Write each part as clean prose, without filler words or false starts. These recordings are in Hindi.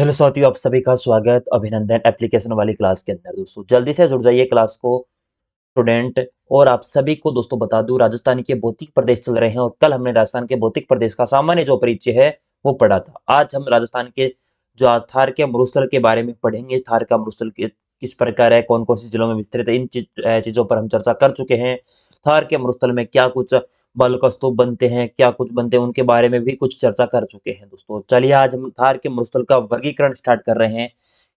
हेलो साथियों, आप सभी का स्वागत अभिनंदन एप्लीकेशन वाली क्लास के अंदर। दोस्तों जल्दी से जुड़ जाइए क्लास को स्टूडेंट। और आप सभी को दोस्तों बता दूं, राजस्थान के भौतिक प्रदेश चल रहे हैं और कल हमने राजस्थान के भौतिक प्रदेश का सामान्य जो परिचय है वो पढ़ा था। आज हम राजस्थान के जो थार के मरुस्थल के बारे में पढ़ेंगे। थार का मरुस्थल किस प्रकार है, कौन कौन सी जिलों में विस्तृत है, इन चीजों पर हम चर्चा कर चुके हैं। थार के मरुस्थल में क्या कुछ बालूका स्तूप बनते हैं, क्या कुछ बनते हैं, उनके बारे में भी कुछ चर्चा कर चुके हैं। दोस्तों चलिए आज हम थार के मरुस्थल का वर्गीकरण स्टार्ट कर रहे हैं,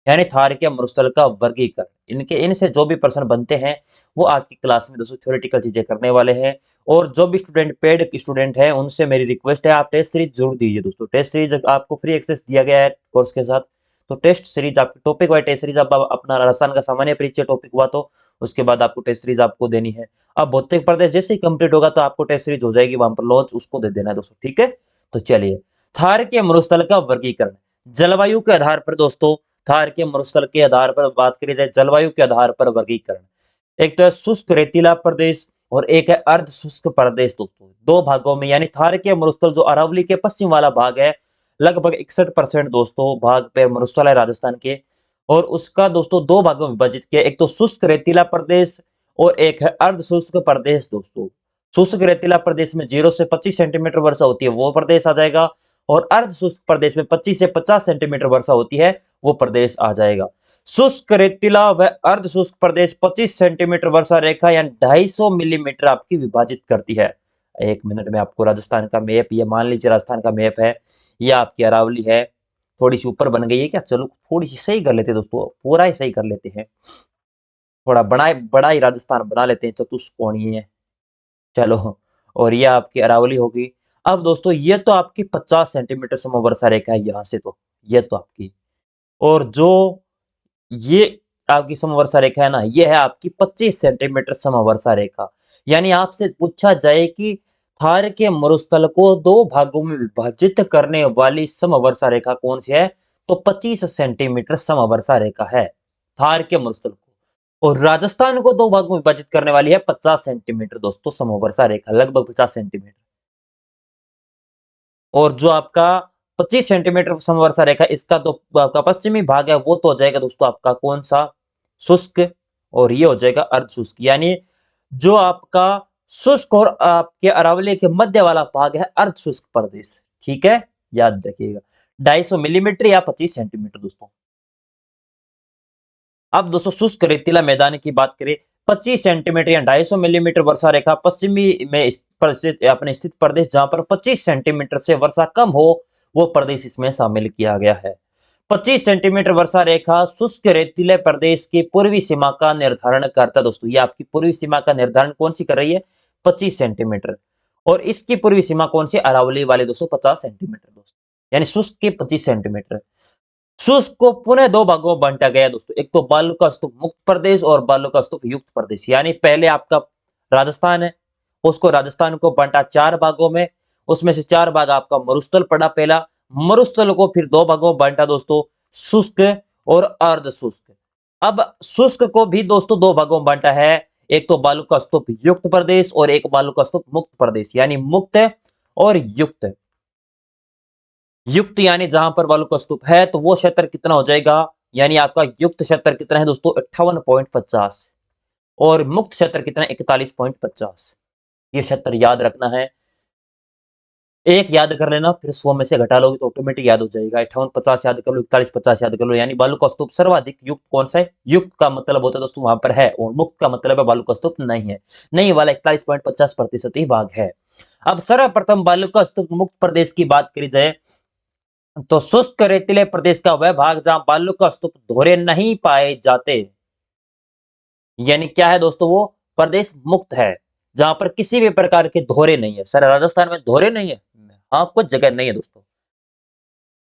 यानी थार के मरुस्थल का वर्गीकरण। इनके इनसे जो भी प्रश्न बनते हैं वो आज की क्लास में दोस्तों थ्योरेटिकल चीजें करने वाले हैं। और जो भी स्टूडेंट पेड स्टूडेंट है उनसे मेरी रिक्वेस्ट है, आप टेस्ट सीरीज जरूर दीजिए। दोस्तों टेस्ट सीरीज आपको फ्री एक्सेस दिया गया है कोर्स के साथ। तो टेस्ट सीरीज आपकी टॉपिक वाइज टेस्ट सीरीज आप अपना राजस्थान का सामान्य परिचय टॉपिक हुआ तो उसके बाद आपको टेस्ट सीरीज आपको देनी है। अब भौतिक प्रदेश जैसे ही कंप्लीट होगा तो आपको टेस्ट सीरीज हो जाएगी, वहां पर लॉन्च उसको दे देना है दोस्तों, ठीक है। तो चलिए थार के मरुस्थल का वर्गीकरण जलवायु के आधार पर। दोस्तों थार के मरुस्थल के आधार पर बात करी जाए, जलवायु के आधार पर वर्गीकरण। एक तो है शुष्क रेतीला प्रदेश और एक है अर्ध शुष्क प्रदेश। दोस्तों दो भागों में, यानी थार के मरुस्थल जो अरावली के पश्चिम वाला भाग है, लगभग 61% दोस्तों भाग पे मरुस्थल है राजस्थान के। और उसका दोस्तों दो भागों में विभाजित किया, एक तो शुष्क रेतीला प्रदेश और एक है अर्ध शुष्क प्रदेश। दोस्तों शुष्क रेतीला प्रदेश में 0 से 25 सेंटीमीटर वर्षा होती है, वो प्रदेश आ जाएगा। और अर्ध शुष्क प्रदेश में 25 से 50 सेंटीमीटर वर्षा होती है, वो प्रदेश आ जाएगा। शुष्क रेतीला व अर्ध शुष्क प्रदेश 25 सेंटीमीटर वर्षा रेखा यानी 250 मिलीमीटर आपकी विभाजित करती है। एक मिनट में आपको राजस्थान का मैप, ये मान लीजिए राजस्थान का मैप है, ये आपकी अरावली है। थोड़ी सी ऊपर बन गई है क्या, चलो थोड़ी सी सही कर लेते हैं दोस्तों, पूरा ही सही कर लेते हैं। थोड़ा बड़ा बड़ा ही राजस्थान बना लेते हैं, चतुष्कोणीय है। चलो, और ये आपकी अरावली होगी। अब दोस्तों ये तो आपकी 50 सेंटीमीटर समवर्षा रेखा है यहाँ से, तो ये तो आपकी। और जो ये आपकी समवर्षा रेखा है ना, ये है आपकी 25 सेंटीमीटर समवर्षा रेखा। यानी आपसे पूछा जाए कि थार के मरुस्थल को दो भागों में विभाजित करने वाली समवर्षा रेखा कौन सी है, तो 25 सेंटीमीटर समवर्षा रेखा है थार के मरुस्थल को। और राजस्थान को दो भागों में विभाजित करने वाली है 50 सेंटीमीटर दोस्तों समवर्षा रेखा, लगभग 50 सेंटीमीटर। और जो आपका 25 सेंटीमीटर समवर्षा रेखा, इसका तो आपका पश्चिमी भाग है, वो तो हो जाएगा दोस्तों आपका कौन सा, शुष्क। और ये हो जाएगा अर्ध शुष्क। यानी जो आपका शुष्क और आपके अरावली के मध्य वाला भाग है अर्ध शुष्क प्रदेश, ठीक है, याद रखिएगा। 250 मिलीमीटर या 25 सेंटीमीटर दोस्तों। अब दोस्तों शुष्क रेतीला मैदान की बात करें, 25 सेंटीमीटर या 250 मिलीमीटर वर्षा रेखा पश्चिमी में अपने स्थित प्रदेश, जहां पर 25 सेंटीमीटर से वर्षा कम हो, वो प्रदेश इसमें शामिल किया गया है। 25 सेंटीमीटर वर्षा रेखा शुष्क रेतीले प्रदेश की पूर्वी सीमा का निर्धारण करता है। दोस्तों ये आपकी पूर्वी सीमा का निर्धारण कौन सी कर रही है, 25 सेंटीमीटर। और इसकी पूर्वी सीमा कौन सी, अरावली वाले दोस्तों 50 सेंटीमीटर दोस्तों, यानी शुष्क के 25 सेंटीमीटर। शुष्क को पुनः दो भागों में बांटा गया दोस्तों, एक तो बालू का स्तूप मुक्त प्रदेश और बालू का स्तूप युक्त प्रदेश। यानी पहले आपका राजस्थान है, उसको राजस्थान को बांटा चार भागों में, उसमें से चार भाग आपका मरुस्थल पड़ा पहला। मरुस्थल को फिर दो भागों में बांटा दोस्तों, शुष्क और अर्ध शुष्क। अब शुष्क को भी दोस्तों दो भागों में बांटा है, एक तो बालू का स्तूप युक्त प्रदेश और एक बालू का स्तूप मुक्त प्रदेश, यानी मुक्त और युक्त। युक्त यानी जहां पर बालू का स्तूप है तो वो क्षेत्र कितना हो जाएगा, यानी आपका युक्त क्षेत्र कितना है दोस्तों, 58.50। और मुक्त क्षेत्र कितना है, 41.50। ये क्षेत्र याद रखना है, एक याद कर लेना, फिर 100 में से घटा लोगे तो ऑटोमेटिक याद हो जाएगा। 58-50 याद कर लो, 41-50 याद कर लो। यानी बालू का स्तूप सर्वाधिक युक्त कौन सा है, युक्त का मतलब होता है दोस्तों वहां पर है, और मुक्त का मतलब है बालू का स्तूप नहीं है, नहीं वाला 41.50% ही भाग है। अब सर्वप्रथम बालू का स्तूप मुक्त प्रदेश की बात करी जाए तो शुष्क रेतीले प्रदेश का वह भाग जहां बालू का स्तूप धोरे नहीं पाए जाते, यानी क्या है दोस्तों, वो प्रदेश मुक्त है जहां पर किसी भी प्रकार के धोरे नहीं है। सर राजस्थान में धोरे नहीं है, हाँ कुछ जगह नहीं है दोस्तों।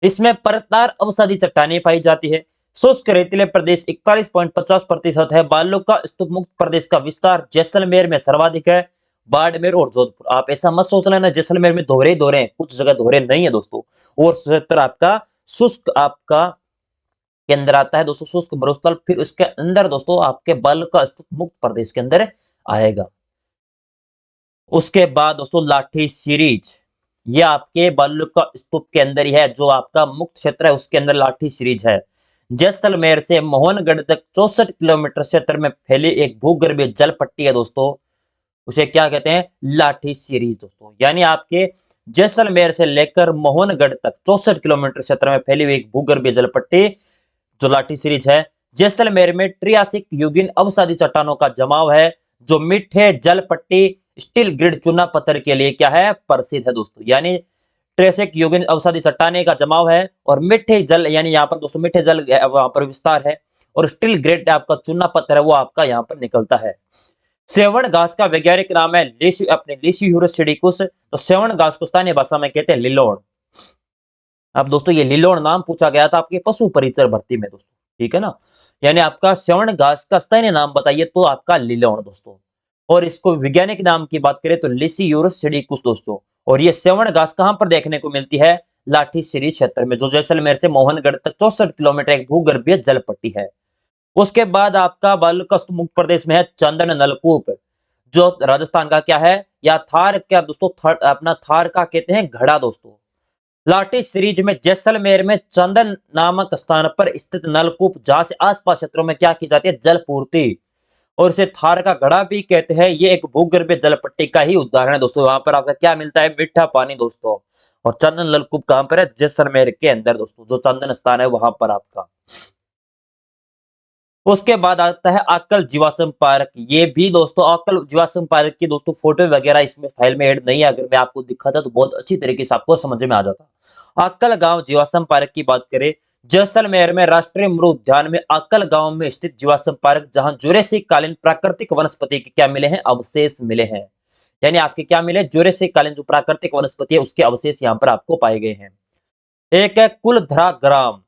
इसमें परतदार अवसादी चट्टानें पाई जाती है। शुष्क रेतीले प्रदेश 41.50% है। बालू का स्तूप मुक्त प्रदेश का विस्तार जैसलमेर में सर्वाधिक है, बाड़मेर और जोधपुर। आप ऐसा मत सोच लेना जैसलमेर में दोहरे दोहरे हैं, कुछ जगह दोहरे नहीं है दोस्तों। और क्षेत्र आपका शुष्क आपका के अंदर आता है दोस्तों, शुष्क मरुस्थल। फिर उसके अंदर दोस्तों आपके बालू का स्तूप मुक्त प्रदेश के अंदर आएगा। उसके बाद दोस्तों लाठी सीरीज, ये आपके बालूका स्तूप के अंदर ही है। जो आपका मुक्त क्षेत्र है उसके अंदर लाठी सीरीज है। जैसलमेर से मोहनगढ़ तक 64 किलोमीटर क्षेत्र में फैली एक भूगर्भीय जल पट्टी है दोस्तों, उसे क्या कहते हैं, लाठी सीरीज दोस्तों। यानी आपके जैसलमेर से लेकर मोहनगढ़ तक 64 किलोमीटर क्षेत्र में फैली हुई एक भूगर्भीय जल पट्टी जो लाठी सीरीज है। जैसलमेर में ट्रियासिक युगीन अवसादी चट्टानों का जमाव है, जो मीठे जल पट्टी स्टील ग्रिड चूना पत्थर के लिए क्या है, प्रसिद्ध है दोस्तों। यानी ट्रेसिक युगीन अवसादी चट्टाने का जमाव है और मीठे जल, यानी यहाँ पर दोस्तों मीठे जल वहां पर विस्तार है, और स्टील ग्रेड आपका चूना पत्थर है वो आपका यहाँ पर निकलता है। सेवण घास का वैज्ञानिक नाम है लिसियूरस सिडिकुस। तो सेवण घास को स्थानीय भाषा में कहते हैं लिलोण। अब दोस्तों ये लिलोण नाम पूछा गया था आपके पशु परिचर भर्ती में दोस्तों, ठीक है ना। यानी आपका सेवण घास का स्थानीय नाम बताइए तो आपका लिलोण दोस्तों। और इसको वैज्ञानिक नाम की बात करें तो लिसियूरस सिडिकुस दोस्तों। और ये सेवण घास कहां पर देखने को मिलती है, लाठी सीरीज क्षेत्र में, जो जैसलमेर से मोहनगढ़ तक 64 किलोमीटर एक भूगर्भीय जल पट्टी है। उसके बाद आपका बालकस्त मुक्त प्रदेश में है चंदन नलकूप, जो राजस्थान का क्या है, या थार क्या दोस्तों, अपना थार का कहते हैं घड़ा दोस्तों। लाठी सीरीज में जैसलमेर में चंदन नामक स्थान पर स्थित नलकूप, जहां से आसपास क्षेत्रों में क्या की जाती है, जल पूर्ति, और इसे थार का घड़ा भी कहते हैं। ये एक भूगर्भीय जल पट्टी का ही उदाहरण है दोस्तों। वहां पर आपका क्या मिलता है, मीठा पानी दोस्तों। और चंदन नलकूप कहां पर है, जैसलमेर के अंदर दोस्तों, जो चंदन स्थान है वहां पर आपका। उसके बाद आता है अक्कल जीवाश्म पार्क। ये भी दोस्तों अक्कल जीवाश्म पार्क की दोस्तों फोटो वगैरह इसमें फाइल में ऐड नहीं है, अगर मैं आपको दिखाता तो बहुत अच्छी तरीके से आपको समझ में आ जाता। अक्कल गांव जीवाश्म पार्क की बात करें, जैसलमेर में राष्ट्रीय मृग उद्यान में अक्कल गांव में स्थित जीवाश्म पार्क, जहां जुरेसिक कालीन प्राकृतिक वनस्पति के क्या मिले हैं, अवशेष मिले हैं। यानी आपके क्या मिले, जुरेसिक कालीन जो प्राकृतिक वनस्पति है उसके अवशेष यहाँ पर आपको पाए गए हैं। एक है कुलधरा ग्राम,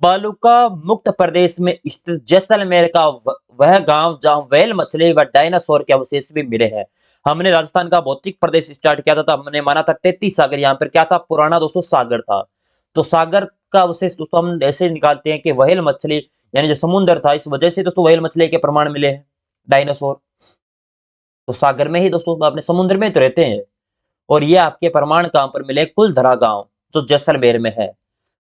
बालूका मुक्त प्रदेश में स्थित जैसलमेर का वह गांव जहां व्हेल मछली व डायनासोर के अवशेष भी मिले हैं। हमने राजस्थान का भौतिक प्रदेश स्टार्ट किया था, हमने माना था 33 सागर, यहाँ पर क्या था, पुराना दोस्तों सागर था। तो सागर का अवशेष दोस्तों हम ऐसे निकालते हैं कि व्हेल मछली, यानी जो समुद्र था, इस वजह से दोस्तों व्हेल मछली के प्रमाण मिले हैं। डायनासोर तो सागर में ही दोस्तों, अपने समुद्र में तो रहते हैं। और ये आपके प्रमाण कहां पर मिले, कुलधरा गांव जो जैसलमेर में है।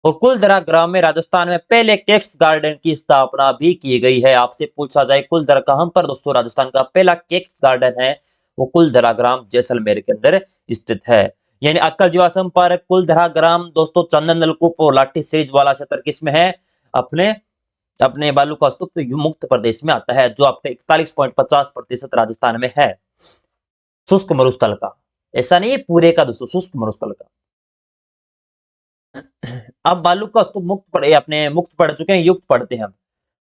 और कुलधरा ग्राम में राजस्थान में पहले केक्स गार्डन की स्थापना भी की गई है। आपसे पूछा जाए कुलधरा कहां पर दोस्तों, राजस्थान का पहला केक्स गार्डन है वो कुलधरा ग्राम जैसलमेर के अंदर स्थित है। यानी अक्कल जीवाश्म पार्क, कुलधरा ग्राम दोस्तों, चंदन नलकूप और लाठी सीरीज वाला क्षेत्र किसमें है, अपने अपने बालूका स्तूप तो मुक्त प्रदेश में आता है, जो आपका 41.50% राजस्थान में है। शुष्क मरुस्थल का, ऐसा नहीं है पूरे का दोस्तों, शुष्क मरुस्थल का। अब बालू का स्तूप मुक्त पढ़े, अपने मुक्त पढ़ चुके हैं, युक्त पढ़ते हैं हम।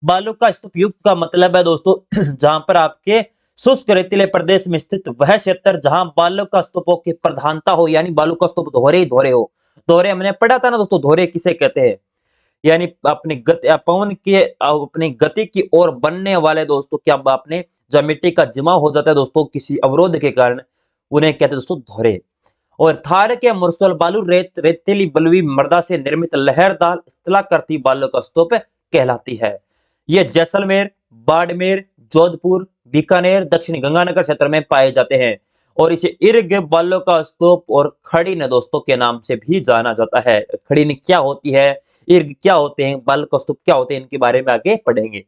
बालू का स्तूप युक्त का मतलब है दोस्तों जहां पर आपके शुष्क रेतीले प्रदेश में स्थित वह क्षेत्र जहां बालू का स्तूपों की प्रधानता हो, यानी बालू का स्तूप दोहरे ही दोहरे हो। दोहरे हमने पढ़ा था ना दोस्तों, दोहरे किसे कहते हैं, यानी अपनी गति, पवन के अपनी गति की ओर बनने वाले दोस्तों, क्या आपने जब मिट्टी का जमाव हो जाता है दोस्तों किसी अवरोध के कारण, उन्हें कहते हैं दोस्तों दोहरे। और थार के मुरसल बालू रेतीली बलुई मृदा से निर्मित लहरदार स्थलाकृति बालू का स्तूप कहलाती है। ये जैसलमेर, बाड़मेर, जोधपुर, बीकानेर, दक्षिणी गंगानगर क्षेत्र में पाए जाते हैं। और इसे इर्ग बालू का स्तूप और खड़ीन दोस्तों के नाम से भी जाना जाता है। खड़ीन क्या होती है, इर्ग क्या होते हैं, बालू का स्तूप क्या होते हैं, इनके बारे में आगे पढ़ेंगे।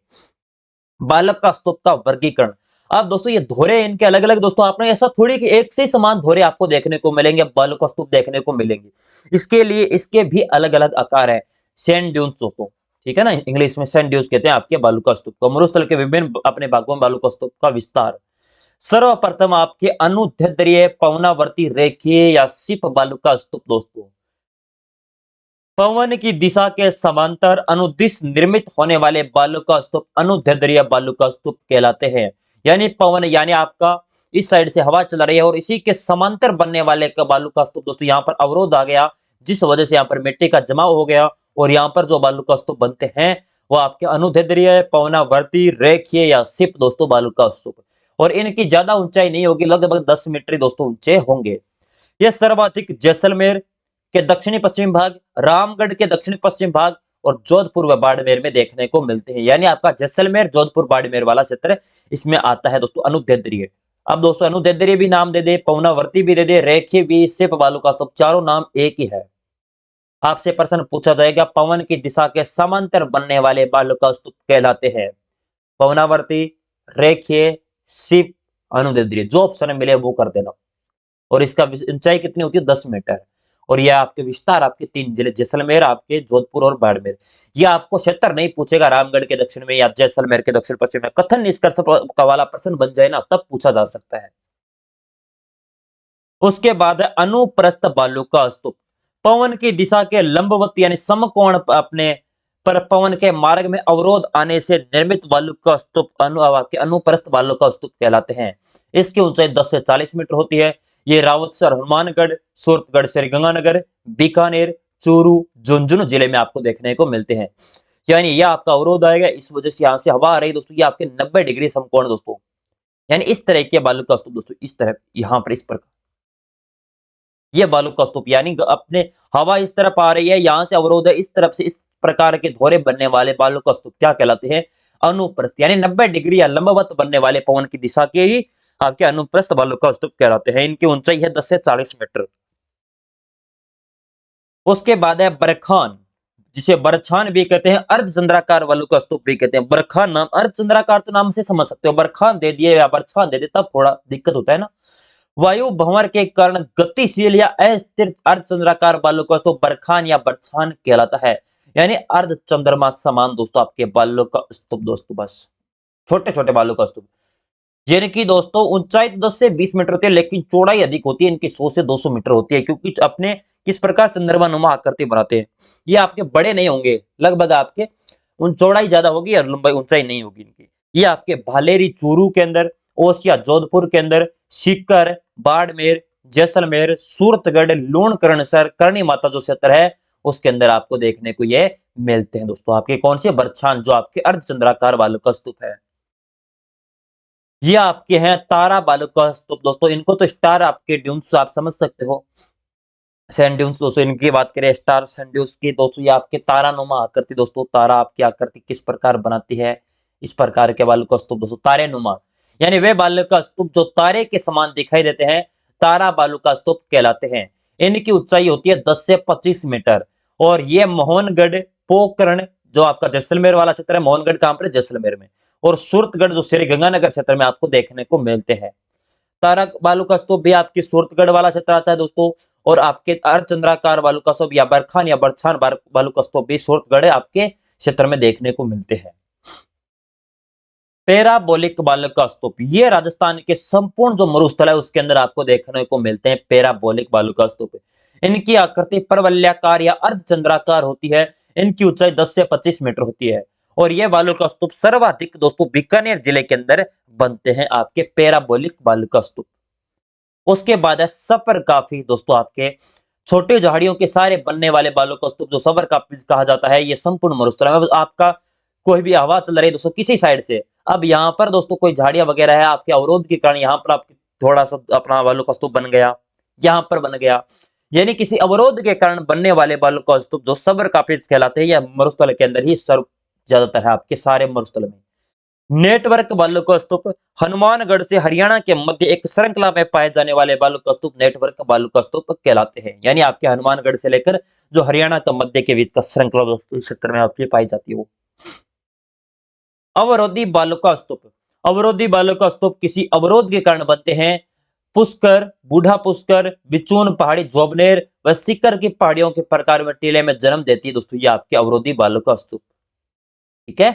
बालक का स्तूप का वर्गीकरण। अब दोस्तों ये धोरे इनके अलग अलग दोस्तों, आपने ऐसा थोड़ी कि एक से समान धोरे आपको देखने को मिलेंगे, बालक का स्तूप देखने को मिलेंगे। इसके लिए इसके भी अलग अलग आकार है। सैंड ड्यून्स दोस्तों, ठीक है ना, इंग्लिश में सैंड ड्यून्स कहते हैं आपके बालू का स्तूप को। मरुस्थल के विभिन्न अपने भागों में बालू का स्तूप का विस्तार। सर्वप्रथम आपके अनुदैर्ध्य पवनावर्ती रेखीय या सिप बालू का स्तूप दोस्तों, पवन की दिशा के समांतर अनुदिश निर्मित होने वाले बालू का स्तूप अनुदैर्ध्य बालू का स्तूप कहलाते हैं। यानी पवन, यानी आपका इस साइड से हवा चल रही है और इसी के समांतर बनने वाले का बालू का स्तूप दोस्तों, यहाँ पर अवरोध आ गया जिस वजह से यहाँ पर मिट्टी का जमाव हो गया, और यहाँ पर जो बालू का स्तूप बनते हैं वो आपके अनुदैर्ध्य पवनावर्ती रेखीय या सिप दोस्तों बालू का स्तूप। और इनकी ज्यादा ऊंचाई नहीं होगी, लगभग 10 मीटर दोस्तों ऊंचे होंगे। ये सर्वाधिक जैसलमेर के दक्षिणी पश्चिमी भाग, रामगढ़ के दक्षिणी पश्चिम भाग और जोधपुर व बाड़मेर में देखने को मिलते हैं। यानी आपका जैसलमेर, जोधपुर, बाड़मेर वाला क्षेत्र इसमें आता है दोस्तों अनुदैर्ध्य। अब दोस्तों अनुदैर्ध्य भी नाम दे दे, पवनावर्ती भी दे दे, रेखीय भी, सिर्फ बालुका स्तूप, चारों नाम एक ही है। आपसे प्रश्न पूछा जाएगा पवन की दिशा के समांतर बनने वाले बालुका स्तूप कहलाते हैं पवनावर्ती, रेखीय, सिप, अनुदैर्ध्य। जो ऑप्शन मिले वो कर देना। और इसका ऊंचाई कितनी होती है? 10 मीटर। और यह आपके विस्तार आपके 3 जिले जैसलमेर, आपके जोधपुर और बाड़मेर। यह आपको क्षेत्र नहीं पूछेगा रामगढ़ के दक्षिण में या जैसलमेर के दक्षिण पश्चिम में। कथन निष्कर्ष का वाला प्रश्न बन जाए ना तब पूछा जा सकता है। उसके बाद है अनुप्रस्थ बालुका स्तूप। पवन की दिशा के लंबवत यानी समकोण अपने पर पवन के मार्ग में अवरोध आने से निर्मित बालुका स्तूप अनुप्रस्थ बालुका स्तूप कहलाते हैं। इसकी ऊंचाई 10 से 40 मीटर होती है। ये रावतसर, हनुमानगढ़, सूरतगढ़, श्रीगंगानगर, बीकानेर, चूरू, झुंझुनू जिले में आपको देखने को मिलते हैं। यानी यह आपका अवरोध आएगा, इस वजह से यहाँ से हवा आ रही दोस्तों, ये आपके 90 डिग्री समकोण दोस्तों। यानी इस तरह के बालुका स्तूप दोस्तों, इस तरह यहाँ पर इस प्रकार ये बालुका स्तूप, यानी अपने हवा इस तरफ आ रही है, यहां से अवरोध है, इस तरफ से इस प्रकार के धोरे बनने वाले बालुका स्तूप क्या कहलाते हैं? अनुप्रस्थ, यानी 90 डिग्री या लंबवत बनने वाले पवन की दिशा के ही आपके अनुप्रस्थ बालुका स्तूप कहलाते हैं। इनकी ऊंचाई है 10 से 40 मीटर। उसके बाद है बरखान, जिसे बरछान भी कहते हैं, अर्धचंद्राकार बालुका स्तूप भी कहते हैं। बरखान नाम, अर्धचंद्राकार तो नाम से समझ सकते हो, बरखान दे दिए या बरछान दे दिए तब थोड़ा दिक्कत होता है ना। वायु भंवर के कारण गतिशील या अस्थिर अर्धचंद्राकार बालुका स्तूप बरखान या बरछान कहलाता है। यानी अर्ध चंद्रमा समान दोस्तों आपके बालुका स्तूप दोस्तों, बस छोटे छोटे बालुका स्तूप जिनकी दोस्तों ऊंचाई तो 10 से 20 मीटर होती है, लेकिन चौड़ाई अधिक होती है, इनकी 100 से 200 मीटर होती है, क्योंकि अपने किस प्रकार चंद्रमा नुमा आकृति बनाते हैं। ये आपके बड़े नहीं होंगे, लगभग आपके उन चौड़ाई ज्यादा होगी और लंबाई ऊंचाई नहीं होगी इनकी। ये आपके भालेरी चूरू के अंदर, ओसिया जोधपुर के अंदर, सीकर, बाड़मेर, जैसलमेर, सूरतगढ़, लूणकरणसर, करणी माता जो क्षेत्र है उसके अंदर आपको देखने को ये मिलते हैं दोस्तों। आपके कौन से? बरछान, जो आपके अर्धचंद्राकार बालुका स्तूप है। ये आपके हैं तारा बालुका स्तूप दोस्तों। इनको तो स्टार आपके ड्यून्स आप समझ सकते हो, सैंड ड्यून्स दोस्तों। इनकी बात करें स्टार सैंड ड्यून्स की दोस्तों, ये आपके तारानुमा आकृति दोस्तों। तारा आपकी आकृति किस प्रकार बनाती है? इस प्रकार के बालुका स्तूप दोस्तों, तारे नुमा, यानी वे बालुका स्तूप जो तारे के समान दिखाई देते हैं, तारा बालुका स्तूप कहलाते हैं। इनकी ऊंचाई होती है 10 से 25 मीटर। और ये मोहनगढ़, पोखरण जो आपका जैसलमेर वाला क्षेत्र है, मोहनगढ़ कहां पर? जैसलमेर में। और सूरतगढ़ जो श्री गंगानगर क्षेत्र में आपको देखने को मिलते हैं। तारा बालुका स्तूप भी आपकी सूरतगढ़ वाला क्षेत्र आता है दोस्तों। और आपके अर्धचंद्राकार बालुका स्तूप या बरखान या बरछान बालुका स्तूप भी सूरतगढ़ आपके क्षेत्र में देखने को मिलते हैं। पैराबोलिक बालुका स्तूप, ये राजस्थान के संपूर्ण जो मरुस्थल है उसके अंदर आपको देखने को मिलते हैं पैराबोलिक बालुका स्तूप। इनकी आकृति परवलयाकार या अर्धचंद्राकार होती है। इनकी ऊंचाई 10 से 25 मीटर होती है। और ये बालुका स्तूप सर्वाधिक दोस्तों बीकानेर जिले के अंदर बनते हैं, आपके पैराबोलिक बालुका स्तूप। उसके बाद है सफर काफी दोस्तों, आपके छोटे झाड़ियों के सारे बनने वाले बालुका स्तूप जो सफर काफी कहा जाता है। ये संपूर्ण मरुस्थल में आपका कोई भी हवा चल रही है दोस्तों किसी साइड से, अब यहाँ पर दोस्तों कोई झाड़ियां वगैरह है, आपके अवरोध के कारण यहाँ पर आपके थोड़ा सा अपना बालुका स्तूप बन गया, यहाँ पर बन गया, यानी किसी अवरोध के कारण बनने वाले बालुका स्तूप जो सबर काफी कहलाते हैं, या मरुस्थल के अंदर ही सर्व ज्यादातर है आपके सारे मरुस्थल में। नेटवर्क बालुका स्तूप, हनुमानगढ़ से हरियाणा के मध्य एक श्रृंखला में पाए जाने वाले बालुका स्तूप नेटवर्क बालुका स्तूप कहलाते हैं। यानी आपके हनुमानगढ़ से लेकर जो हरियाणा का मध्य के बीच का श्रृंखला क्षेत्र में आपकी पाई जाती है वो। अवरोधी बालुका स्तूप, अवरोधी बालुका स्तूप किसी अवरोध के कारण बनते हैं। पुष्कर, बूढ़ा पुष्कर, बिचून पहाड़ी, जोबनेर व सीकर की पहाड़ियों के प्रकार में टीले में जन्म देती है दोस्तों, ये आपके अवरोधी बालुका स्तूप। ठीक है,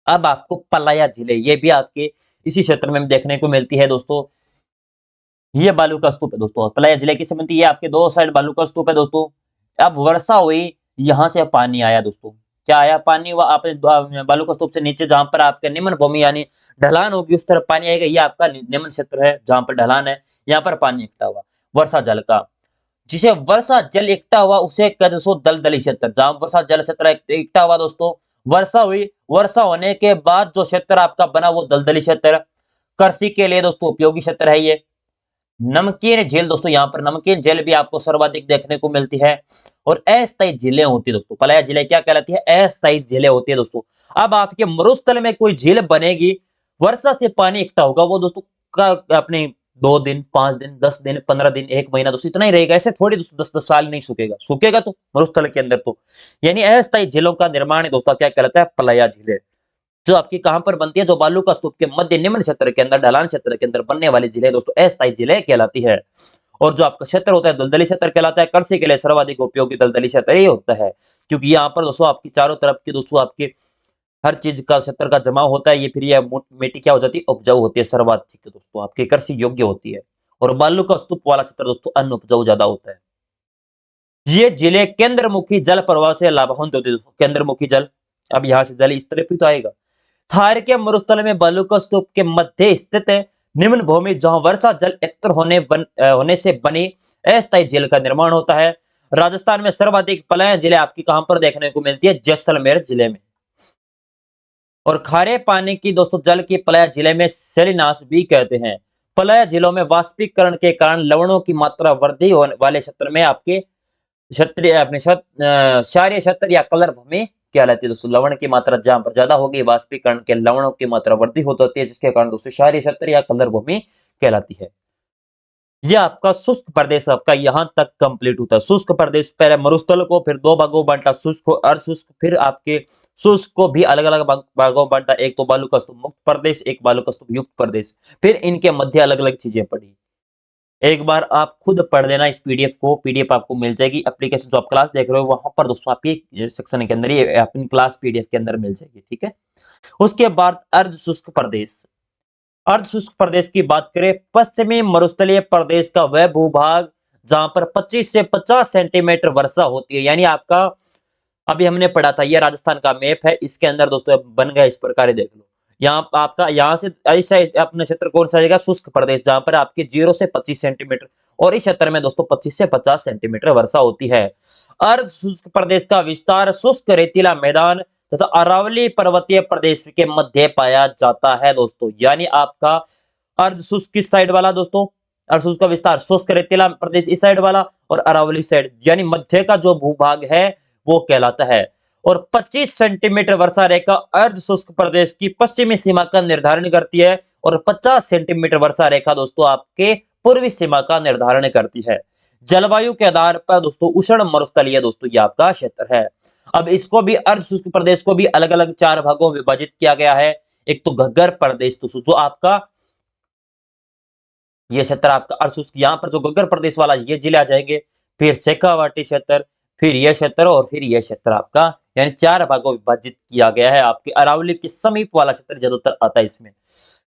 अब आपको पलाया जिले, ये भी आपके इसी क्षेत्र में देखने को मिलती है दोस्तों। ये बालुका स्तूप है दोस्तों, पलाया जिले की समिति, ये आपके दो साइड बालुका स्तूप है दोस्तों। अब वर्षा हुई, यहां से पानी आया दोस्तों, क्या आया? पानी। वह आपने बालुका स्तूप से नीचे जहां पर आपके निम्न भूमि यानी ढलान होगी उस तरफ पानी आएगा। ये आपका निम्न क्षेत्र है जहां पर ढलान है, यहाँ पर पानी इकट्ठा हुआ वर्षा जल का, जिसे वर्षा जल इकट्ठा हुआ उसे कहते दोस्तों दलदली क्षेत्र। जहां वर्षा जल क्षेत्र इकट्ठा हुआ दोस्तों, वर्षा हुई, वर्षा होने के बाद जो क्षेत्र आपका बना वो दलदली क्षेत्र, कृषि के लिए दोस्तों उपयोगी क्षेत्र है ये। नमकीन झील दोस्तों, यहाँ पर नमकीन झील भी आपको सर्वाधिक देखने को मिलती है। और अस्थायी झीलें होती है दोस्तों, पलाया झीलें क्या कहलाती है? अस्थायी झीलें होती है दोस्तों। अब आपके मरुस्थल में कोई झील बनेगी, वर्षा से पानी इकट्ठा होगा वो दोस्तों का अपने 2 दिन, 5 दिन, 10 दिन, 15 दिन, 1 महीना दोस्तों इतना ही रहेगा। ऐसे थोड़ी दोस्तों 10-10 साल नहीं सूखेगा। सूखेगा तो मरुस्थल के अंदर तो। यानी अस्थायी झीलों का निर्माण दोस्तों क्या कहलाता है? पलाया झीलें। जो आपकी कहां पर बनती है? जो बालू का स्तूप के मध्य निम्न क्षेत्र के अंदर, ढलान क्षेत्र के अंदर बनने वाली झीलें दोस्तों अस्थायी झीलें कहलाती है। और जो आपका क्षेत्र होता है दलदली क्षेत्र कहलाता है। कृषि के लिए सर्वाधिक उपयोगी दलदली क्षेत्र ही होता है, क्योंकि यहाँ पर दोस्तों आपकी चारों तरफ की दोस्तों आपके हर चीज का क्षेत्र का जमाव होता है। ये फिर ये मिट्टी क्या हो जाती है? उपजाऊ होती है सर्वाधिक दोस्तों, आपकी कृषि योग्य होती है। और बालू का स्तूप वाला क्षेत्र दोस्तों अन्न उपजाऊ ज्यादा होता है। ये जिले केंद्रमुखी जल प्रवाह से लाभान्वित होते हैं। केंद्रमुखी जल, अब यहाँ से जल इस तरफ ही तो आएगा। थार के मरुस्थल में बालू का स्तूप के मध्य स्थित निम्न भूमि जहां वर्षा जल एकत्र होने से बनी अस्थायी झील का निर्माण होता है। राजस्थान में सर्वाधिक पलायन जिले आपकी कहां पर देखने को मिलती है? जैसलमेर जिले में। और खारे पानी की दोस्तों जल की पलाया जिले में सेलिनास भी कहते हैं। पलाया जिलों में वाष्पीकरण के कारण लवणों की मात्रा वृद्धि होने वाले क्षेत्र में आपके क्षत्रिय अपने क्षारीय क्षेत्र या कलर भूमि कहलाती है दोस्तों। लवण की मात्रा जहां पर ज्यादा होगी, वाष्पीकरण के लवणों की मात्रा वृद्धि होती है, जिसके कारण दोस्तों क्षारीय क्षेत्र या कलर भूमि कहलाती है। ये आपका शुष्क प्रदेश आपका यहां तक कंप्लीट होता है। शुष्क प्रदेश पहले मरुस्थल को फिर दो भागों में बांटा, शुष्क को अर्धशुष्क, फिर आपके शुष्क को भी अलग अलग भागों में बांटा। एक तो बालू का स्तूप मुक्त प्रदेश, एक बालू का स्तूप युक्त प्रदेश, फिर इनके मध्य अलग अलग चीजें पढ़ी। एक बार आप खुद पढ़ लेना इस पीडीएफ को। पीडीएफ आपको मिल जाएगी एप्लीकेशन जो आप क्लास देख रहे हो वहां पर दोस्तों, आपकी सेक्शन के अंदर ये अपनी क्लास पीडीएफ के अंदर मिल जाएगी, ठीक है। उसके बाद अर्ध शुष्क प्रदेश। अर्ध शुष्क प्रदेश की बात करें, पश्चिमी मरुस्थलीय प्रदेश का वह भूभाग जहां पर 25 से 50 सेंटीमीटर वर्षा होती है। यानी आपका अभी हमने पढ़ा था, ये राजस्थान का मैप है, इसके अंदर दोस्तों बन गया इस प्रकार ही देख लो। यहाँ आपका यहाँ से ऐसा अपना क्षेत्र कौन सा आएगा? शुष्क प्रदेश, जहां पर आपके 0 से 25 सेंटीमीटर, और इस क्षेत्र में दोस्तों 25 से 50 सेंटीमीटर वर्षा होती है। अर्ध शुष्क प्रदेश का विस्तार शुष्क रेतीला मैदान तथा अरावली पर्वतीय प्रदेश के मध्य पाया जाता है दोस्तों। यानी आपका अर्ध शुष्क किस साइड वाला दोस्तों? अर्ध शुष्क का विस्तार शुष्क रेतीला प्रदेश इस साइड वाला, और अरावली साइड यानी मध्य का जो भूभाग है वो कहलाता है। और 25 सेंटीमीटर वर्षा रेखा अर्ध शुष्क प्रदेश की पश्चिमी सीमा का निर्धारण करती है, और 50 सेंटीमीटर वर्षा रेखा दोस्तों आपके पूर्वी सीमा का निर्धारण करती है। जलवायु के आधार पर दोस्तों उष्ण मरुस्थलीय दोस्तों ये आपका क्षेत्र है। अब इसको भी अर्ध शुष्क प्रदेश को भी अलग अलग 4 भागों में विभाजित किया गया है। एक तो घग्गर प्रदेश दोस्तों, जो आपका ये क्षेत्र आपका अर्ध शुष्क, यहाँ पर जो घग्गर प्रदेश वाला ये जिले आ जाएंगे, फिर शेखावाटी क्षेत्र, फिर ये क्षेत्र, और फिर ये क्षेत्र आपका, यानी 4 भागों में विभाजित किया गया है। आपके अरावली के समीप वाला क्षेत्र ज्यादातर आता है इसमें।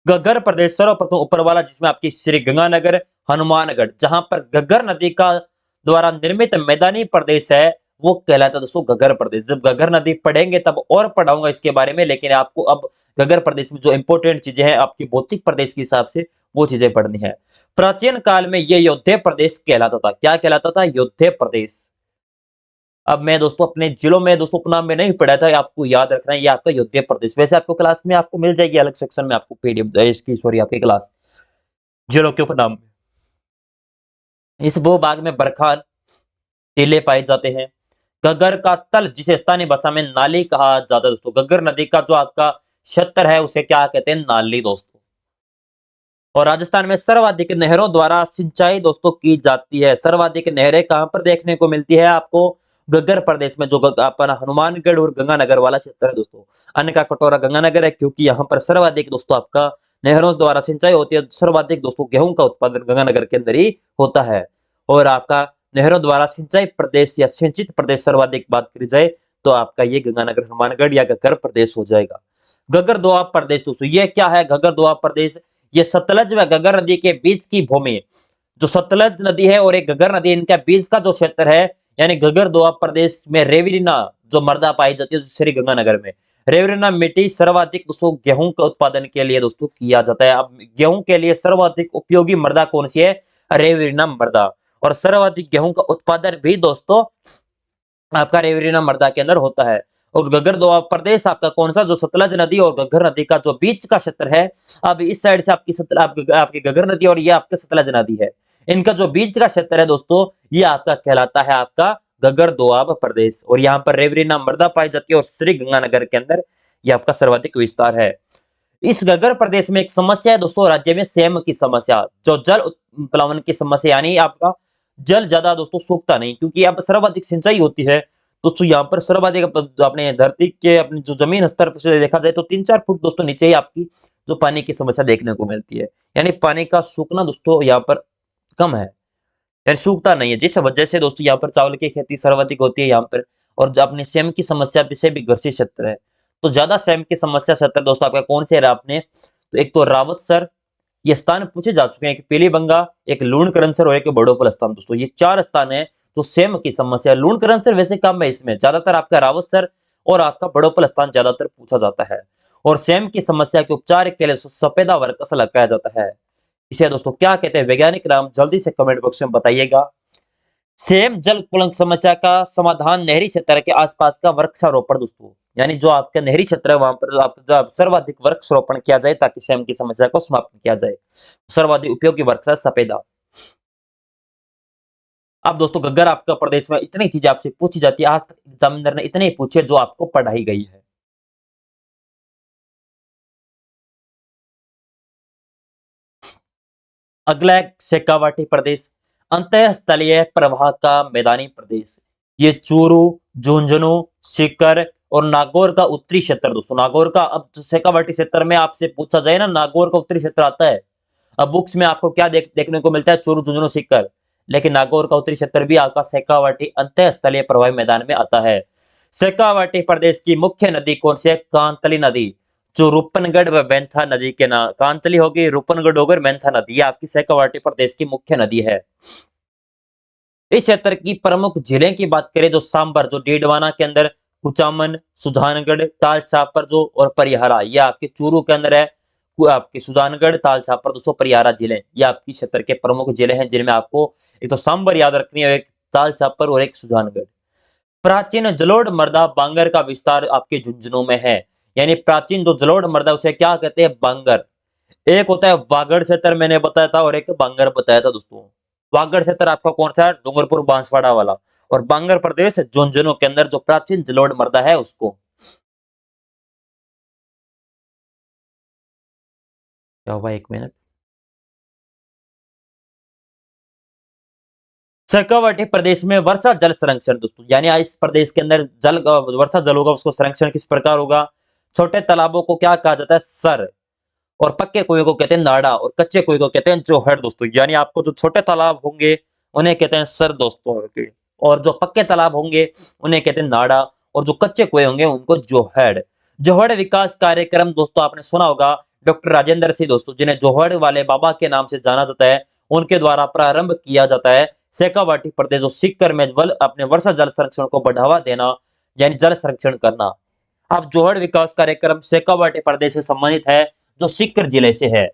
घग्गर प्रदेश सर्वप्रथम ऊपर वाला, जिसमें आपकी श्री गंगानगर, हनुमानगढ़, जहां पर घग्गर नदी का द्वारा निर्मित मैदानी प्रदेश है, वो कहलाता है दोस्तों घग्गर प्रदेश। जब घग्गर नदी पढ़ेंगे तब और पढ़ाऊंगा इसके बारे में, लेकिन आपको अब घग्गर प्रदेश में जो इंपॉर्टेंट चीजें हैं आपकी भौतिक प्रदेश के हिसाब से वो चीजें पढ़नी है। प्राचीन काल में ये योद्धे प्रदेश कहलाता था। क्या कहलाता था? योद्धे प्रदेश। अब मैं दोस्तों अपने जिलों में दोस्तों उपनाम में नहीं पढ़ा था, आपको याद रखना है ये आपका योद्धे प्रदेश। वैसे आपको क्लास में आपको मिल जाएगी, अलग सेक्शन में आपको पीडीएफ इसकी, सॉरी आपकी क्लास जिलों के उपनाम। इस भूभाग में बरखार टीले पाए जाते हैं। घग्गर का तल, जिसे स्थानीय भाषा में नाली कहा जाता है दोस्तों। घग्गर नदी का जो आपका क्षेत्र है उसे क्या कहते हैं? नाली दोस्तों। और राजस्थान में सर्वाधिक नहरों द्वारा सिंचाई दोस्तों की जाती है। सर्वाधिक नहरें कहां पर देखने को मिलती है आपको? घग्गर प्रदेश में, जो अपना हनुमानगढ़ और गंगानगर वाला क्षेत्र है दोस्तों। अन्न का कटोरा गंगानगर है, क्योंकि यहाँ पर सर्वाधिक दोस्तों आपका नहरों द्वारा सिंचाई होती है। सर्वाधिक दोस्तों गेहूं का उत्पादन गंगानगर के अंदर ही होता है। और आपका नहरों द्वारा सिंचाई प्रदेश या सिंचित प्रदेश सर्वाधिक बात करी जाए तो आपका ये गंगानगर, हनुमानगढ़ या घग्गर प्रदेश हो जाएगा। घग्गर दोआब प्रदेश दोस्तों, ये क्या है? घग्गर दोआब प्रदेश, ये सतलज व घग्गर नदी के बीच की भूमि, जो सतलज नदी है और एक घग्गर नदी, इनका बीच का जो क्षेत्र है, यानी घग्गर दोआब प्रदेश में रेवरिना जो मृदा पाई जाती है श्री गंगानगर में। रेवरिना मिट्टी सर्वाधिक दोस्तों गेहूं के उत्पादन के लिए दोस्तों किया जाता है। अब गेहूं के लिए सर्वाधिक उपयोगी मृदा कौन सी है? रेवरिना मृदा। और सर्वाधिक गेहूं का उत्पादन भी दोस्तों आपका रेवरिना मृदा के अंदर होता है। और घग्गर दोआब प्रदेश आपका कौन सा? जो सतलज नदी और घग्गर नदी का जो बीच का क्षेत्र है। अब इस साइड से आपकी घग्गर नदी और ये आपके सतलज नदी है, इनका जो बीच का क्षेत्र है दोस्तों, ये आपका कहलाता है आपका घग्गर दोआब प्रदेश। और यहाँ पर रेवरिना मृदा पाई जाती है, और श्री गंगानगर के अंदर ये आपका सर्वाधिक विस्तार है। इस गगर प्रदेश में एक समस्या है दोस्तों, राज्य में सेम की समस्या, जो जल प्लावन की समस्या, यानी आपका जल ज्यादा दोस्तों सूखता नहीं, क्योंकि यहाँ पर सर्वाधिक सिंचाई होती है दोस्तों। यहाँ पर सर्वाधिक अपने धरती के अपनी जो जमीन स्तर से देखा जाए तो 3-4 फुट दोस्तों नीचे ही आपकी जो पानी की समस्या देखने को मिलती है, यानी पानी का सूखना दोस्तों यहाँ पर कम है, यानी सूखता नहीं है, जिस वजह से दोस्तों यहाँ पर चावल की खेती सर्वाधिक होती है यहाँ पर। और जो अपनी सेम की समस्या से भी ग्रसित क्षेत्र है, तो ज्यादा सेम की समस्या क्षेत्र दोस्तों आपका कौन से रहा आपने, तो एक तो रावतसर, ये स्थान पूछे जा चुके हैं, एक पीलीबंगा, एक लूणकरणसर और एक बड़ोपल स्थान दोस्तों, ये 4 स्थान है जो सेम की समस्या। लूणकरणसर वैसे कम है, इसमें ज्यादातर आपका रावतसर और आपका बड़ोपल स्थान ज्यादातर पूछा जाता है। और सेम की समस्या के उपचार के लिए सफेदा वर्क असल लगाया जाता है। इसे दोस्तों क्या कहते हैं वैज्ञानिक नाम, जल्दी से कमेंट बॉक्स में बताइएगा। सेम जल कुलंक समस्या का समाधान नहरी क्षेत्र के आसपास का वृक्षारोपण दोस्तों, यानी जो आपका नहरी क्षेत्र है वहां पर आप सर्वाधिक वृक्षारोपण किया जाए ताकि सेम की समस्या को समाप्त किया जाए। सर्वाधिक उपयोगी वृक्ष है सफेदा। अब दोस्तों गग्गर आपका प्रदेश में इतनी चीजें आपसे पूछी जाती है, आज तक एग्जामिनर ने इतने ही पूछे जो आपको पढ़ाई गई है। अगला है शेखावाटी प्रदेश, अंतःस्थलीय प्रवाह का मैदानी प्रदेश। ये चूरू, झुंझुनू, सीकर और नागौर का उत्तरी क्षेत्र दोस्तों, नागौर का, अब शेखावाटी क्षेत्र में आपसे पूछा जाए ना, नागौर का उत्तरी क्षेत्र आता है। अब बुक्स में आपको क्या देखने को मिलता है, चूरू, झुंझुनू, सीकर, लेकिन नागौर का उत्तरी क्षेत्र भी आपका शेखावाटी अंतःस्थलीय प्रवाही मैदान में आता है। शेखावाटी प्रदेश की मुख्य नदी कौन सी है, कांतली नदी, जो रूपनगढ़ व मैंथा नदी के नाम, कांतली होगी, रूपनगढ़ होगी, मैंथा नदी, ये आपकी शेखावाटी प्रदेश की मुख्य नदी है। इस क्षेत्र की प्रमुख झीलें की बात करें जो सांबर, जो डीडवाना के अंदर, कुचामन, सुजानगढ़, ताल छापर जो और परिहारा, ये आपके चूरू के अंदर है। आपके सुजानगढ़, ताल छापर दोस्तों, परिहारा झीलें, ये आपकी क्षेत्र के प्रमुख जिले हैं, जिनमें आपको एक तो सांबर याद रखनी है, एक ताल छापर और एक सुजानगढ़। प्राचीन जलोढ़ मृदा बांगर का विस्तार आपके झुंझुनू में है, यानी प्राचीन जो जलोढ़ मृदा उसे क्या कहते हैं, बांगर। एक होता है वागड़ क्षेत्र, मैंने बताया था, और एक बांगर बताया था दोस्तों। वागड़ क्षेत्र आपका कौन सा है, डूंगरपुर बांसवाड़ा वाला, और बांगर प्रदेश झुंझुनू के अंदर जो प्राचीन जलोढ़ मृदा है उसको। क्या हुआ, 1 मिनट। शेखावाटी प्रदेश में वर्षा जल संरक्षण दोस्तों, यानी इस प्रदेश के अंदर जल वर्षा जल होगा, उसको संरक्षण किस प्रकार होगा। छोटे तालाबों को क्या कहा जाता है, सर, और पक्के कुएं को कहते हैं नाड़ा, और कच्चे कुएं को कहते हैं जोहड़ दोस्तों, यानी आपको जो छोटे तालाब होंगे उन्हें कहते हैं सर दोस्तों, और जो पक्के तालाब होंगे उन्हें कहते हैं नाड़ा, और जो कच्चे कुएं होंगे उनको जोहड़। जोहड़ विकास कार्यक्रम दोस्तों आपने सुना होगा, डॉक्टर राजेंद्र सिंह दोस्तों, जिन्हें जोहड़ वाले बाबा के नाम से जाना जाता है, उनके द्वारा प्रारंभ किया जाता है। शेखावाटी प्रदेश और सीकर में अपने वर्षा जल संरक्षण को बढ़ावा देना, यानी जल संरक्षण करना। अब जोहड़ विकास कार्यक्रम शेखावाटी प्रदेश से संबंधित है, जो सीकर जिले से है,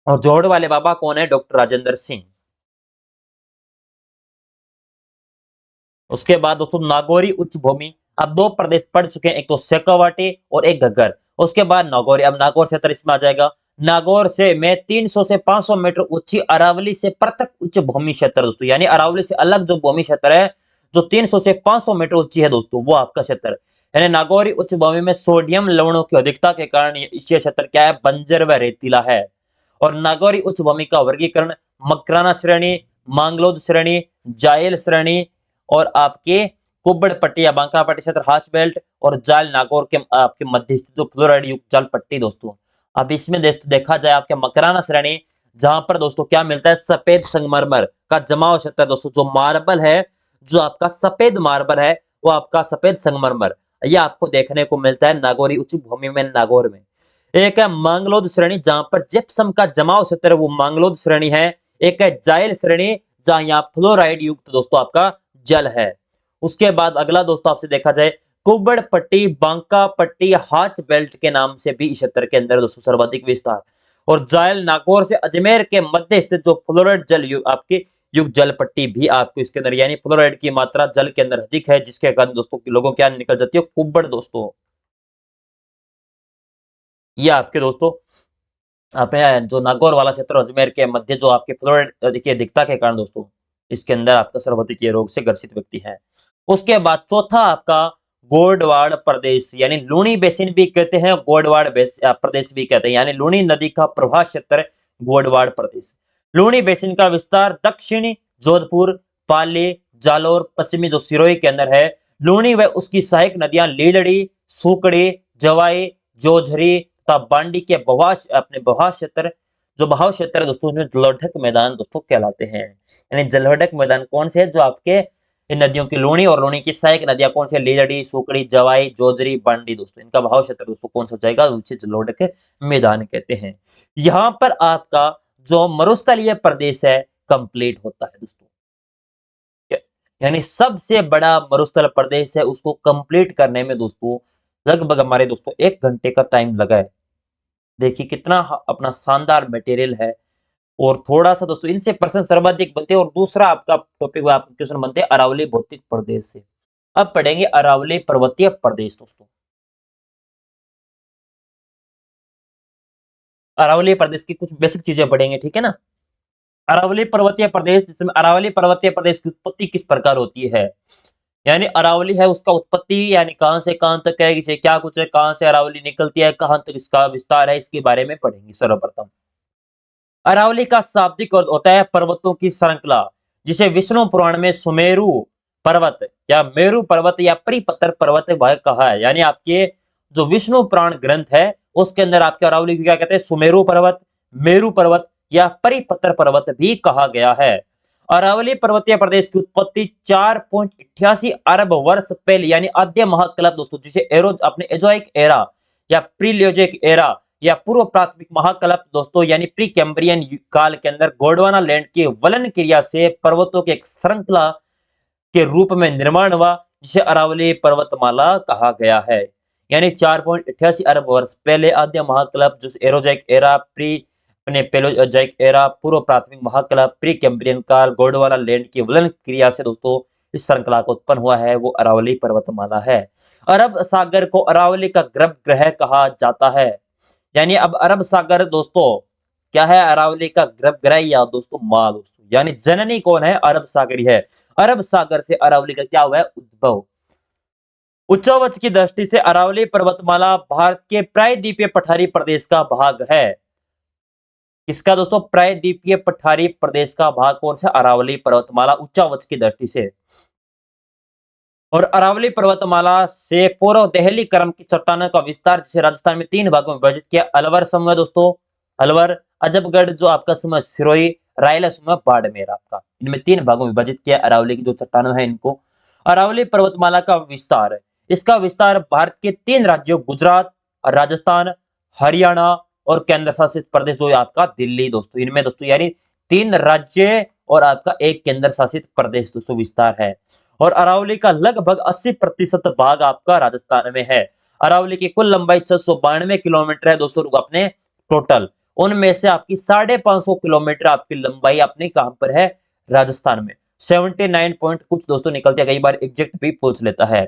और जोहड़ वाले बाबा कौन है, डॉक्टर राजेंद्र सिंह। उसके बाद दोस्तों नागौरी उच्च भूमि, अब 2 प्रदेश पढ़ चुके हैं, एक तो शेखावाटी और एक घग्गर। उसके बाद नागौरी, अब नागौर क्षेत्र इसमें आ जाएगा। नागौर से मैं 300 से 500 मीटर ऊंची अरावली से पृथक उच्च भूमि क्षेत्र दोस्तों, यानी अरावली से अलग जो भूमि क्षेत्र है, जो 300 से 500 मीटर ऊंची है दोस्तों, वो आपका क्षेत्र है। यानी नागौरी उच्च भूमि में सोडियम लवणों की अधिकता के कारण ये क्षेत्र क्या है, बंजर व रेतीला है। और नागौरी उच्च भूमि का वर्गीकरण मकराना श्रेणी, मांगलोद श्रेणी, जायल श्रेणी, और आपके कुब्बड़ पट्टी या बांका पट्टी क्षेत्र हाच बेल्ट, और जाल नागौर के आपके मध्य स्थित जो फ्लोराइड युक्त जल पट्टी दोस्तों। अब इसमें देखा जाए आपके मकराना श्रेणी, जहां पर दोस्तों क्या मिलता है, सफेद संगमरमर का जमाव क्षेत्र दोस्तों, जो मार्बल है, जो आपका सफेद मार्बल है, वो आपका सफेद संगमरमर, ये आपको देखने को मिलता है नागौरी उच्च भूमि में, नागौर में। एक है मांगलोद श्रेणी, जहां पर जिप्सम का जमाव क्षेत्र वो मांगलोद श्रेणी है। एक है जायल श्रेणी, जहां यहाँ फ्लोराइड युक्त दोस्तों आपका जल है। उसके बाद अगला दोस्तों आपसे देखा जाए, कुब्बड़ पट्टी, बांका पट्टी, हाच बेल्ट के नाम से भी इस क्षेत्र के अंदर दोस्तों सर्वाधिक विस्तार। और जायल नागौर से अजमेर के मध्य स्थित जो फ्लोराइड जल आपकी युक्त जल पट्टी भी आपको इसके अंदर, यानी फ्लोराइड की मात्रा जल के अंदर अधिक है, जिसके कारण दोस्तों लोगों क्या निकल जाती है, कुब्बड़ दोस्तों। ये आपके दोस्तों अपने जो नागौर वाला क्षेत्र अजमेर के मध्य जो आपके फ्लोराइड की अधिकता के कारण दोस्तों, इसके अंदर आपका सर्वाधिक ये रोग से ग्रसित व्यक्ति है। उसके बाद चौथा आपका गोडवाड़ प्रदेश यानी लूनी बेसिन भी कहते हैं, गोडवाड़ प्रदेश भी कहते हैं, यानी लूनी नदी का प्रवाह क्षेत्र गोडवाड़ प्रदेश। लूनी बेसिन का विस्तार दक्षिणी जोधपुर, पाली, जालोर, पश्चिमी जो सिरोही के अंदर है। लूनी व उसकी सहायक नदियां लीलड़ी, सुकड़ी, जवाई, जोझरी तथा बांडी के बहाव क्षेत्र, जो बहाव क्षेत्र है दोस्तों, उसमें जलोढ़क मैदान दोस्तों कहलाते हैं। यानी जलोढ़क मैदान कौन से है, जो आपके इन नदियों की लूनी और लूनी की सहायक नदियां कौन सी, लीलड़ी, सुकड़ी, जवाई, जोजरी, बांडी दोस्तों, इनका बहाव क्षेत्र दोस्तों कौन सा जाएगा, उसे जलोढ़क मैदान कहते हैं। यहाँ पर आपका जो मरुस्थलीय प्रदेश है कंप्लीट होता है दोस्तों, यानी सबसे बड़ा मरुस्थल प्रदेश है, उसको कंप्लीट करने में दोस्तों लगभग हमारे दोस्तों 1 घंटे का टाइम लगा है। देखिए कितना अपना शानदार मटेरियल है। और थोड़ा सा दोस्तों इनसे प्रश्न सर्वाधिक बनते हैं। और दूसरा आपका टॉपिक आपका क्वेश्चन बनते हैं अरावली भौतिक प्रदेश से। अब पढ़ेंगे अरावली पर्वतीय प्रदेश दोस्तों। अरावली प्रदेश की कुछ बेसिक चीजें पढ़ेंगे, ठीक है ना। अरावली पर्वतीय प्रदेश, जिसमें अरावली पर्वतीय प्रदेश की उत्पत्ति किस प्रकार होती है, यानी अरावली है उसका उत्पत्ति यानी कहां से कहां तक है, इसे क्या कुछ है, कहां से अरावली निकलती है, कहां तक इसका विस्तार है, इसके बारे में पढ़ेंगे। सर्वप्रथम अरावली का शाब्दिक अर्थ होता है पर्वतों की श्रृंखला, जिसे विष्णु पुराण में सुमेरु पर्वत या मेरु पर्वत या परिपत्र पर्वत वह कहा है। यानी आपके जो विष्णु पुराण ग्रंथ है उसके अंदर आपके अरावली को क्या कहते हैं, सुमेरु पर्वत, मेरु पर्वत या परिपत्र पर्वत भी कहा गया है। अरावली पर्वतीय प्रदेश की उत्पत्ति 4.88 अरब वर्ष पहले यानी आद्य महाकल्प दोस्तों, जिसे एरो अपने एजोइक एरा या प्रीलियोजिक एरा या पूर्व प्राथमिक महाकल्प दोस्तों यानी प्री कैम्ब्रियन काल के अंदर गोंडवाना लैंड की वलन क्रिया से पर्वतों के एक श्रृंखला के रूप में निर्माण हुआ, जिसे अरावली पर्वतमाला कहा गया है। यानी 4.88 अरब वर्ष पहले आद्य महाकल्प, जो एरोजैक एरा, प्री अपने पेलोजैक एरा, पूर्व प्राथमिक महाकल्प, प्री कैम्ब्रियन काल, गोंडवाना लैंड की वलन क्रिया से दोस्तों इस श्रृंखला को उत्पन्न हुआ है, वो अरावली पर्वतमाला है। अरब सागर को अरावली का गर्भगृह कहा जाता है। यानी अब अरब सागर दोस्तों क्या है, अरावली का गर्भगृह या दोस्तों माँ दोस्तों, यानी जननी कौन है, अरब सागरी है। अरब सागर से अरावली का क्या हुआ है, उद्भव। उच्चावच की दृष्टि से अरावली पर्वतमाला भारत के प्रायद्वीपीय पठारी प्रदेश का भाग है। इसका दोस्तों प्रायद्वीपीय पठारी प्रदेश का भाग कौन सा, अरावली पर्वतमाला उच्चावच की दृष्टि से। और अरावली पर्वतमाला से पूर्व दहली क्रम की चट्टानों का विस्तार, जिसे राजस्थान में 3 भागों में विभाजित किया। अलवर समूह दोस्तों, अलवर, अजबगढ़ जो आपका समूह सिरोही, रायला समूह बाड़मेर, आपका इनमें 3 भागों में विभाजित किया अरावली की जो चट्टानों है इनको। अरावली पर्वतमाला का विस्तार, इसका विस्तार भारत के 3 राज्यों गुजरात, राजस्थान, हरियाणा और केंद्र शासित प्रदेश जो आपका दिल्ली दोस्तों, इनमें दोस्तों यानी 3 राज्य और आपका 1 केंद्र शासित प्रदेश दोस्तों विस्तार है। और अरावली का लगभग 80% भाग आपका राजस्थान में है। अरावली की कुल लंबाई 692 किलोमीटर है दोस्तों अपने टोटल, उनमें से आपकी 550 किलोमीटर आपकी लंबाई अपने कहां पर है, राजस्थान में। 79 पॉइंट कुछ दोस्तों निकलते हैं, कई बार एग्जैक्ट भी पूछ लेता है।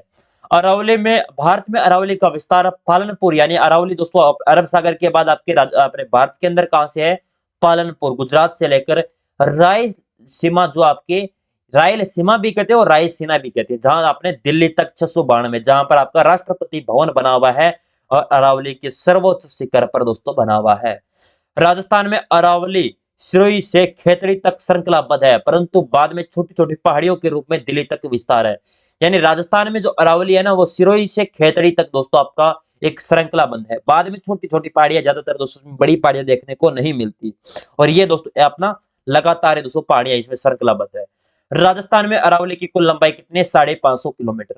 अरावली में भारत में अरावली का विस्तार पालनपुर, यानी अरावली दोस्तों अरब सागर के बाद आपके अपने भारत के अंदर कहां से है, पालनपुर, गुजरात से लेकर रायसीमा जो आपके रायलसीमा भी कहते हैं और रायसीना भी कहते हैं, जहां आपने दिल्ली तक 692, जहां पर आपका राष्ट्रपति भवन बना हुआ है और अरावली के सर्वोच्च शिखर पर दोस्तों बना हुआ है। राजस्थान में अरावली सिरोही से खेतड़ी तक श्रृंखलाबद्ध है, परंतु बाद में छोटी छोटी पहाड़ियों के रूप में दिल्ली तक विस्तार है। यानी राजस्थान में जो अरावली है ना, वो सिरोही से खेतड़ी तक दोस्तों आपका एक श्रृंखलाबद्ध है। बाद में छोटी छोटी पहाड़ियां, ज्यादातर दोस्तों बड़ी पहाड़ियां देखने को नहीं मिलती, और ये दोस्तों अपना लगातार दोस्तों पहाड़ियां इसमें श्रृंखलाबद्ध है। राजस्थान में अरावली की कुल लंबाई कितने, 550 किलोमीटर।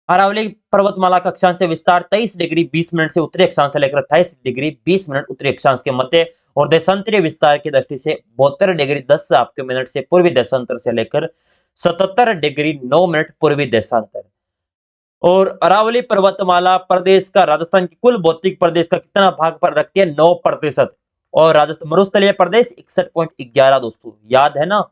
अरावली पर्वतमाला का अक्षांश विस्तार 23 डिग्री 20 मिनट से उत्तरी अक्षांश से लेकर 28 डिग्री 20 मिनट उत्तरी अक्षांश के मध्य, और देशांतरीय विस्तार की दृष्टि से 72 डिग्री 10 आपके मिनट से पूर्वी देशांतर से लेकर 77 डिग्री 9 मिनट पूर्वी देशांतर। और अरावली पर्वतमाला प्रदेश का राजस्थान की कुल भौतिक प्रदेश का कितना भाग पर रखती है, 9%। और राजस्थान मरुस्थलीय प्रदेश 61.11 दोस्तों, याद है ना।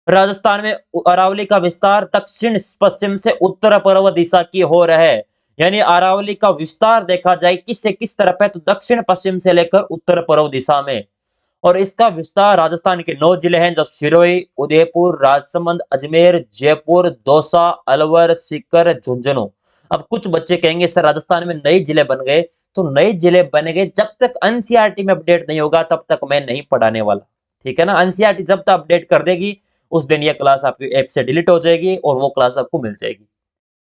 राजस्थान में अरावली का विस्तार दक्षिण पश्चिम से उत्तर पूर्व दिशा की हो रहा है। यानी अरावली का विस्तार देखा जाए किससे किस तरफ है, तो दक्षिण पश्चिम से लेकर उत्तर पूर्व दिशा में। और इसका विस्तार राजस्थान के 9 जिले हैं, जो सिरोही, उदयपुर, राजसमंद, अजमेर, जयपुर, दौसा, अलवर, सीकर, झुंझुनू। अब कुछ बच्चे कहेंगे सर राजस्थान में नए जिले बन गए, तो नए जिले बनेंगे जब तक एनसीईआरटी में अपडेट नहीं होगा तब तक मैं नहीं पढ़ाने वाला, ठीक है ना। एनसीईआरटी जब तक अपडेट कर देगी उस दिन ये क्लास आपकी ऐप से डिलीट हो जाएगी और वो क्लास आपको मिल जाएगी।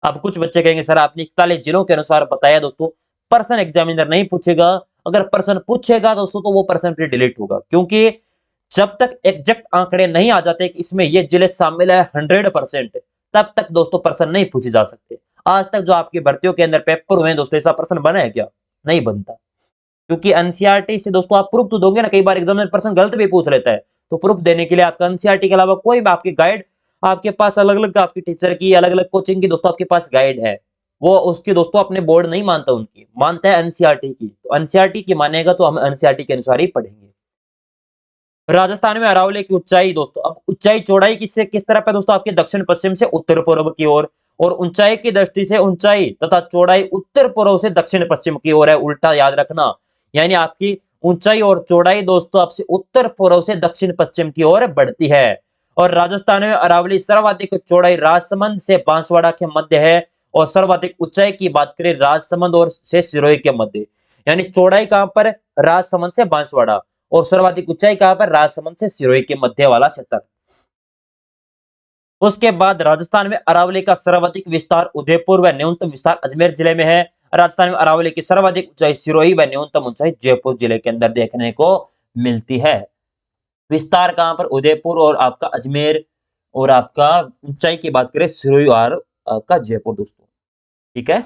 अब कुछ बच्चे कहेंगे सर आपने 41 जिलों के अनुसार बताया दोस्तों, पर्सन एग्जामिनर नहीं पूछेगा, अगर पर्सन पूछेगा दोस्तों तो वो पर्सन फिर डिलीट होगा, क्योंकि जब तक एग्जैक्ट आंकड़े नहीं आ जाते कि इसमें ये जिले शामिल है 100%, तब तक दोस्तों पर्सन नहीं पूछे जा सकते। आज तक जो आपकी भर्तियों के अंदर पेपर हुए हैं दोस्तों, ऐसा पर्सन बना है क्या? नहीं बनता, क्योंकि एनसीईआरटी से दोस्तों आप प्रूफ तो दोगे ना, कई बार एग्जाम में पर्सन गलत भी पूछ लेता है, तो प्रूफ देने के लिए आपका एनसीईआरटी के अलावा कोई भी आपकी गाइड आपके पास अलग अलग आपकी टीचर की अलग अलग कोचिंग की दोस्तों आपके पास गाइड है, वो उसकी दोस्तों अपने बोर्ड नहीं मानता, उनकी मानता है एनसीईआरटी की, तो एनसीईआरटी की मानेगा तो हम एनसीईआरटी के अनुसार ही पढ़ेंगे। राजस्थान में अरावली की ऊंचाई दोस्तों, अब ऊंचाई चौड़ाई किससे किस तरफ है दोस्तों, आपके दक्षिण पश्चिम से उत्तर पूर्व की ओर, और ऊंचाई की दृष्टि से ऊंचाई तथा चौड़ाई उत्तर पूर्व से दक्षिण पश्चिम की ओर है, उल्टा याद रखना। यानी आपकी ऊंचाई और चौड़ाई दोस्तों आपसे उत्तर पूर्व से दक्षिण पश्चिम की ओर बढ़ती है। और राजस्थान में अरावली सर्वाधिक चौड़ाई राजसमंद से बांसवाड़ा के मध्य है, और सर्वाधिक ऊंचाई की बात करें राजसमंद और से सिरोही के मध्य। यानी चौड़ाई कहां पर? राजसमंद से बांसवाड़ा, और सर्वाधिक ऊंचाई कहां पर? राजसमंद से सिरोही के मध्य वाला क्षेत्र। उसके बाद राजस्थान में अरावली का सर्वाधिक विस्तार उदयपुर व न्यूनतम विस्तार अजमेर जिले में है। राजस्थान में अरावली की सर्वाधिक ऊंचाई सिरोही व न्यूनतम ऊंचाई जयपुर जिले के अंदर देखने को मिलती है। विस्तार कहां पर? उदयपुर और आपका अजमेर, और आपका ऊंचाई की बात करें सिरोही और आपका जयपुर दोस्तों, ठीक है।